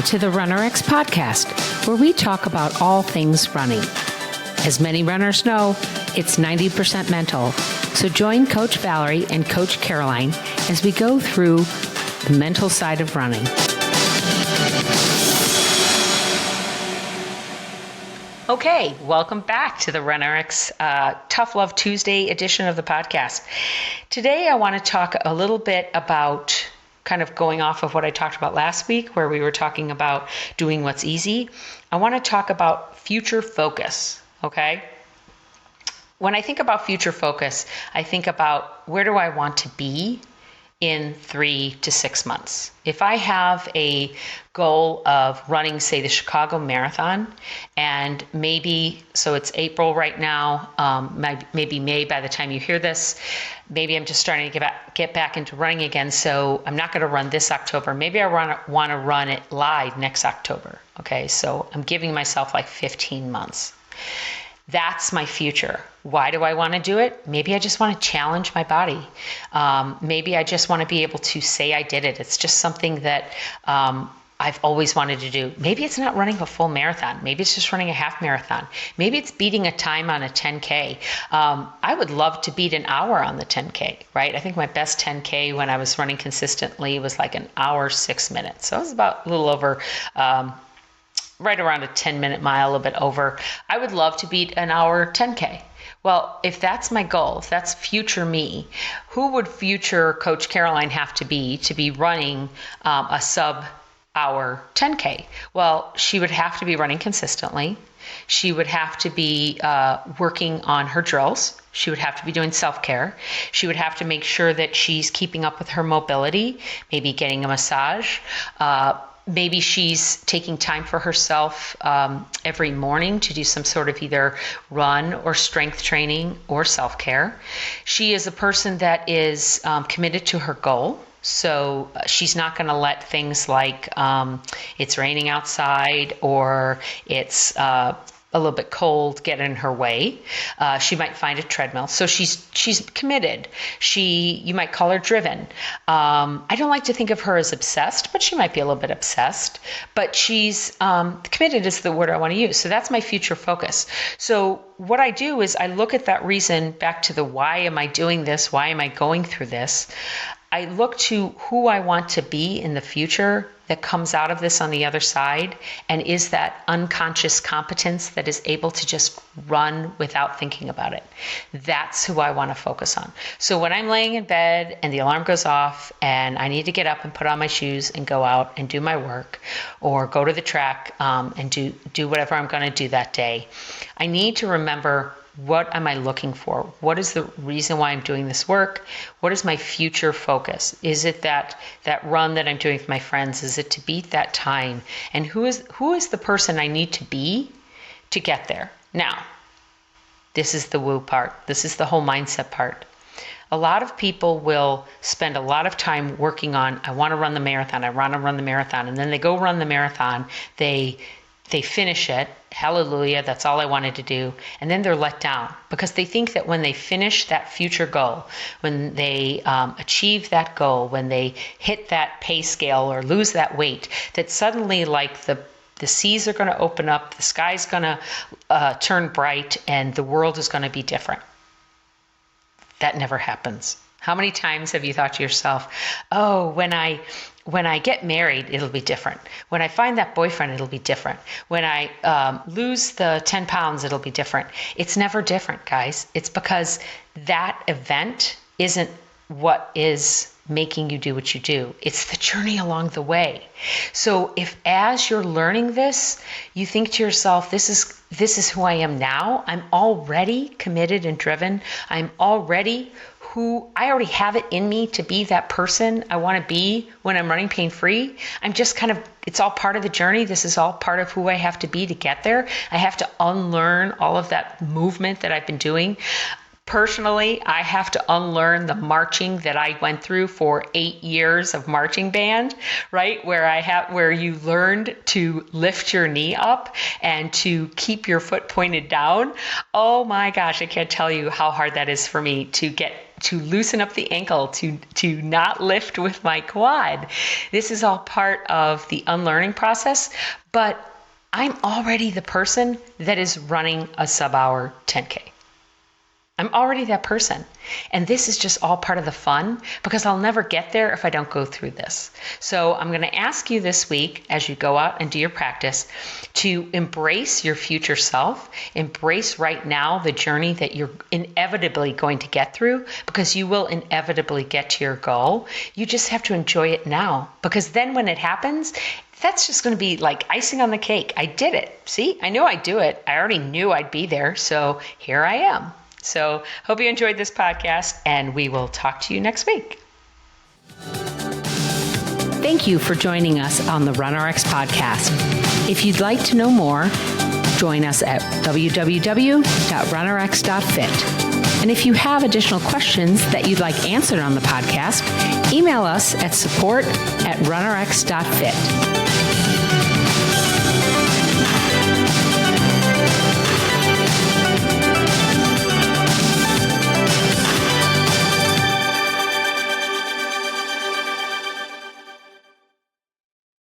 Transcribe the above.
to the RunnerX podcast, where we talk about all things running. As many runners know, it's 90% mental. So join Coach Valerie and Coach Caroline as we go through the mental side of running. Okay, welcome back to the RunnerX Tough Love Tuesday edition of the podcast. Today I want to talk a little bit about kind of going off of what I talked about last week, where we were talking about doing what's easy. I want to talk about future focus, okay? When I think about future focus, I think about where do I want to be in 3 to 6 months. If I have a goal of running, say, the Chicago Marathon, and maybe, so it's April right now, maybe May by the time you hear this, maybe I'm just starting to get back into running again, so I'm not going to run this October. Maybe I want to run it live next October, okay? So I'm giving myself like 15 months. That's my future. Why do I want to do it? Maybe I just want to challenge my body. Maybe I just want to be able to say I did it. It's just something that I've always wanted to do. Maybe it's not running a full marathon. Maybe it's just running a half marathon. Maybe it's beating a time on a 10K. I would love to beat an hour on the 10K, right? I think my best 10K when I was running consistently was like an hour, 6 minutes. So it was about a little over right around a 10-minute mile, a little bit over. I would love to beat an hour 10K. Well, if that's my goal, if that's future me, who would future Coach Caroline have to be running a sub-hour 10K? Well, she would have to be running consistently. She would have to be working on her drills. She would have to be doing self-care. She would have to make sure that she's keeping up with her mobility, maybe getting a massage. Maybe she's taking time for herself every morning to do some sort of either run or strength training or self-care. She is a person that is committed to her goal. So she's not going to let things like it's raining outside or it's a little bit cold get in her way. She might find a treadmill. So she's committed. You might call her driven. I don't like to think of her as obsessed, but she might be a little bit obsessed. But she's committed is the word I want to use. So that's my future focus. So what I do is I look at that reason back to the why am I doing this? Why am I going through this? I look to who I want to be in the future that comes out of this on the other side, and is that unconscious competence that is able to just run without thinking about it. That's who I want to focus on. So when I'm laying in bed and the alarm goes off and I need to get up and put on my shoes and go out and do my work or go to the track and do whatever I'm going to do that day, I need to remember, what am I looking for? What is the reason why I'm doing this work? What is my future focus? Is it that run that I'm doing with my friends? Is it to beat that time? And who is the person I need to be to get there? Now, this is the woo part. This is the whole mindset part. A lot of people will spend a lot of time working on, I want to run the marathon. I want to run the marathon. And then they go run the marathon. They finish it. Hallelujah, that's all I wanted to do. And then they're let down because they think that when they finish that future goal, when they achieve that goal, when they hit that pay scale or lose that weight, that suddenly like the seas are going to open up, the sky's going to turn bright, and the world is going to be different. That never happens. How many times have you thought to yourself, oh, when I get married, it'll be different. When I find that boyfriend, it'll be different. When I lose the 10 pounds, it'll be different. It's never different, guys. It's because that event isn't what is making you do what you do. It's the journey along the way. So if as you're learning this, you think to yourself, this is who I am now. I'm already committed and driven. I already have it in me to be that person I want to be when I'm running pain-free. I'm just it's all part of the journey. This is all part of who I have to be to get there. I have to unlearn all of that movement that I've been doing. Personally, I have to unlearn the marching that I went through for 8 years of marching band, right? Where you learned to lift your knee up and to keep your foot pointed down. Oh my gosh, I can't tell you how hard that is for me to get to loosen up the ankle, to not lift with my quad. This is all part of the unlearning process, but I'm already the person that is running a sub-hour 10K. I'm already that person. And this is just all part of the fun, because I'll never get there if I don't go through this. So I'm going to ask you this week, as you go out and do your practice, to embrace your future self, embrace right now the journey that you're inevitably going to get through, because you will inevitably get to your goal. You just have to enjoy it now, because then when it happens, that's just going to be like icing on the cake. I did it. See, I knew I'd do it. I already knew I'd be there. So here I am. So hope you enjoyed this podcast, and we will talk to you next week. Thank you for joining us on the RunRx podcast. If you'd like to know more, join us at www.runrx.fit. And if you have additional questions that you'd like answered on the podcast, email us at support@runrx.fit.